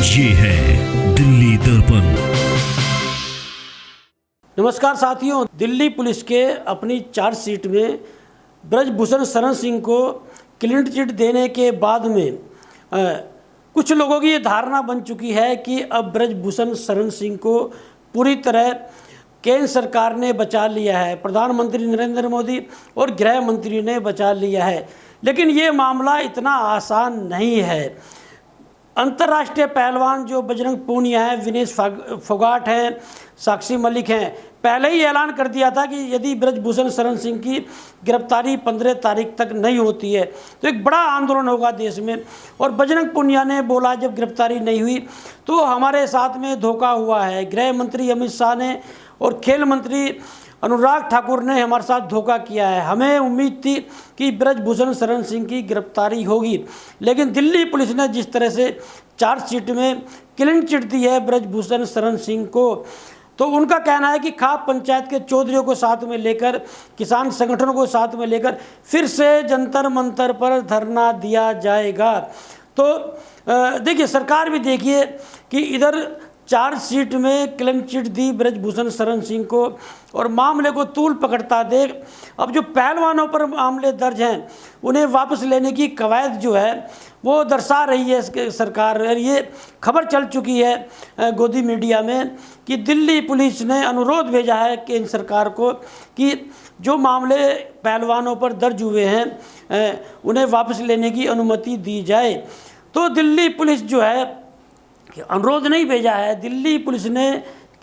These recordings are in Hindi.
ये है दिल्ली दर्पण। नमस्कार साथियों, दिल्ली पुलिस के अपनी चार्जशीट में ब्रजभूषण शरण सिंह को क्लीन चिट देने के बाद में कुछ लोगों की ये धारणा बन चुकी है कि अब ब्रजभूषण शरण सिंह को पूरी तरह केंद्र सरकार ने बचा लिया है, प्रधानमंत्री नरेंद्र मोदी और गृह मंत्री ने बचा लिया है। लेकिन ये मामला इतना आसान नहीं है। अंतर्राष्ट्रीय पहलवान जो बजरंग पूनिया है, विनेश फोगाट हैं, साक्षी मलिक हैं, पहले ही ऐलान कर दिया था कि यदि ब्रजभूषण शरण सिंह की गिरफ्तारी 15 तारीख तक नहीं होती है तो एक बड़ा आंदोलन होगा देश में। और बजरंग पूनिया ने बोला जब गिरफ्तारी नहीं हुई तो हमारे साथ में धोखा हुआ है। गृह मंत्री अमित शाह ने और खेल मंत्री अनुराग ठाकुर ने हमारे साथ धोखा किया है। हमें उम्मीद थी कि ब्रजभूषण शरण सिंह की गिरफ्तारी होगी, लेकिन दिल्ली पुलिस ने जिस तरह से चार्जशीट में क्लीन चिट दी है ब्रजभूषण शरण सिंह को, तो उनका कहना है कि खाप पंचायत के चौधरियों को साथ में लेकर, किसान संगठनों को साथ में लेकर फिर से जंतर मंतर पर धरना दिया जाएगा। तो देखिए, सरकार भी देखिए कि इधर चार्जशीट में क्लीन चिट दी ब्रजभूषण शरण सिंह को और मामले को तूल पकड़ता देख अब जो पहलवानों पर मामले दर्ज हैं उन्हें वापस लेने की कवायद जो है वो दर्शा रही है सरकार। ये खबर चल चुकी है गोदी मीडिया में कि दिल्ली पुलिस ने अनुरोध भेजा है केंद्र सरकार को कि जो मामले पहलवानों पर दर्ज हुए हैं उन्हें वापस लेने की अनुमति दी जाए। तो दिल्ली पुलिस जो है अनुरोध नहीं भेजा है, दिल्ली पुलिस ने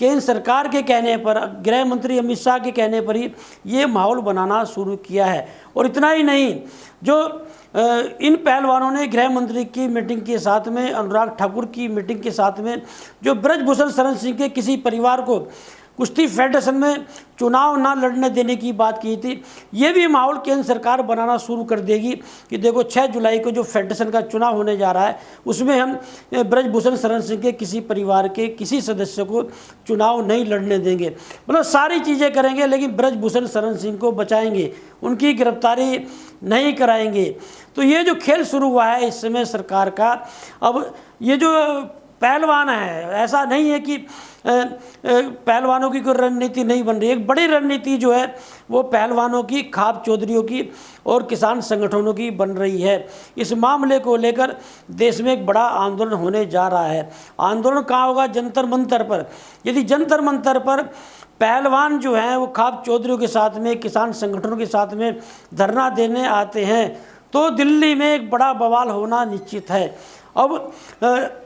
केंद्र सरकार के कहने पर, गृह मंत्री अमित शाह के कहने पर ही ये माहौल बनाना शुरू किया है। और इतना ही नहीं, जो इन पहलवानों ने गृह मंत्री की मीटिंग के साथ में, अनुराग ठाकुर की मीटिंग के साथ में जो ब्रजभूषण शरण सिंह के किसी परिवार को कुश्ती फेडरेशन में चुनाव ना लड़ने देने की बात की थी, ये भी माहौल केंद्र सरकार बनाना शुरू कर देगी कि देखो 6 जुलाई को जो फेडरेशन का चुनाव होने जा रहा है उसमें हम ब्रजभूषण शरण सिंह के किसी परिवार के किसी सदस्य को चुनाव नहीं लड़ने देंगे। मतलब सारी चीज़ें करेंगे लेकिन ब्रजभूषण शरण सिंह को बचाएंगे, उनकी गिरफ्तारी नहीं कराएंगे। तो ये जो खेल शुरू हुआ है इस समय सरकार का, अब ये जो पहलवान है, ऐसा नहीं है कि पहलवानों की कोई रणनीति नहीं बन रही। एक बड़ी रणनीति जो है वो पहलवानों की, खाप चौधरियों की और किसान संगठनों की बन रही है। इस मामले को लेकर देश में एक बड़ा आंदोलन होने जा रहा है। आंदोलन कहाँ होगा? जंतर मंतर पर। यदि जंतर मंतर पर पहलवान जो हैं वो खाप चौधरियों के साथ में, किसान संगठनों के साथ में धरना देने आते हैं तो दिल्ली में एक बड़ा बवाल होना निश्चित है। अब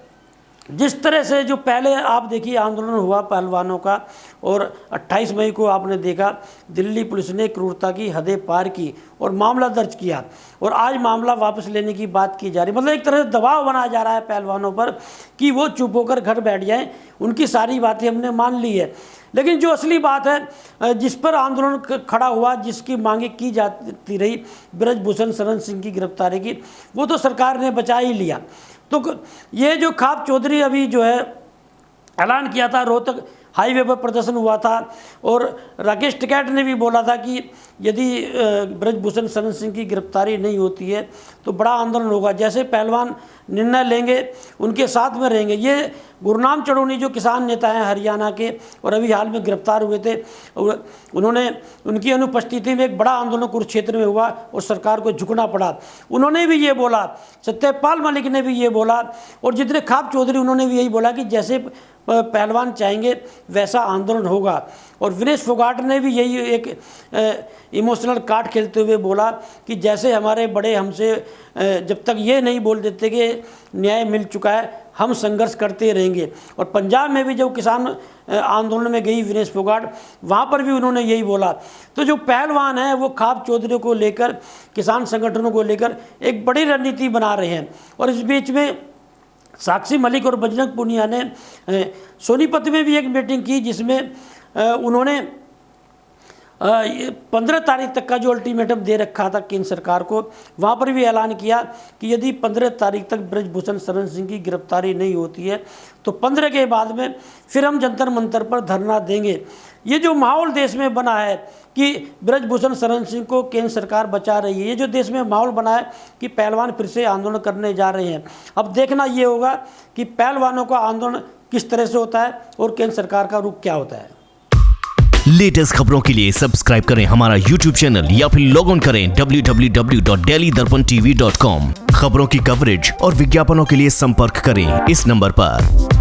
जिस तरह से जो पहले आप देखिए आंदोलन हुआ पहलवानों का और 28 मई को आपने देखा दिल्ली पुलिस ने क्रूरता की हदें पार की और मामला दर्ज किया और आज मामला वापस लेने की बात की जा रही। मतलब एक तरह से दबाव बनाया जा रहा है पहलवानों पर कि वो चुप होकर घर बैठ जाएं, उनकी सारी बातें हमने मान ली है। लेकिन जो असली बात है जिस पर आंदोलन खड़ा हुआ, जिसकी मांगे की जाती रही ब्रजभूषण शरण सिंह की गिरफ्तारी की, वो तो सरकार ने बचा ही लिया। तो ये जो खाप चौधरी अभी जो है ऐलान किया था, रोहतक हाईवे पर प्रदर्शन हुआ था और राकेश टिकैत ने भी बोला था कि यदि ब्रजभूषण शरण सिंह की गिरफ्तारी नहीं होती है तो बड़ा आंदोलन होगा। जैसे पहलवान निर्णय लेंगे उनके साथ में रहेंगे। ये गुरनाम चढ़ूनी जो किसान नेता हैं हरियाणा के और अभी हाल में गिरफ्तार हुए थे, उन्होंने उनकी अनुपस्थिति में एक बड़ा आंदोलन कुरुक्षेत्र में हुआ और सरकार को झुकना पड़ा। उन्होंने भी ये बोला, सत्यपाल मलिक ने भी ये बोला और जितने खाप चौधरी उन्होंने भी यही बोला कि जैसे पहलवान चाहेंगे वैसा आंदोलन होगा। और विनेश फोगाट ने भी यही एक इमोशनल कार्ड खेलते हुए बोला कि जैसे हमारे बड़े हमसे जब तक ये नहीं बोल देते कि न्याय मिल चुका है हम संघर्ष करते रहेंगे। और पंजाब में भी जब किसान आंदोलन में गई विनेश फोगाट, वहाँ पर भी उन्होंने यही बोला। तो जो पहलवान हैं वो खाप चौधरी को लेकर, किसान संगठनों को लेकर एक बड़ी रणनीति बना रहे हैं। और इस बीच में साक्षी मलिक और बजरंग पूनिया ने सोनीपत में भी एक मीटिंग की जिसमें उन्होंने 15 तारीख तक का जो अल्टीमेटम दे रखा था केंद्र सरकार को, वहाँ पर भी ऐलान किया कि यदि 15 तारीख तक ब्रजभूषण शरण सिंह की गिरफ्तारी नहीं होती है तो 15 के बाद में फिर हम जंतर मंतर पर धरना देंगे। ये जो माहौल देश में बना है कि ब्रजभूषण शरण सिंह को केंद्र सरकार बचा रही है, ये जो देश में माहौल बना है कि पहलवान फिर से आंदोलन करने जा रहे हैं। अब देखना ये होगा कि पहलवानों का आंदोलन किस तरह से होता है और केंद्र सरकार का रुख क्या होता है। लेटेस्ट खबरों के लिए सब्सक्राइब करें हमारा YouTube चैनल या फिर लॉग ऑन करें www.delhidarpantv.com। खबरों की कवरेज और विज्ञापनों के लिए संपर्क करें इस नंबर पर।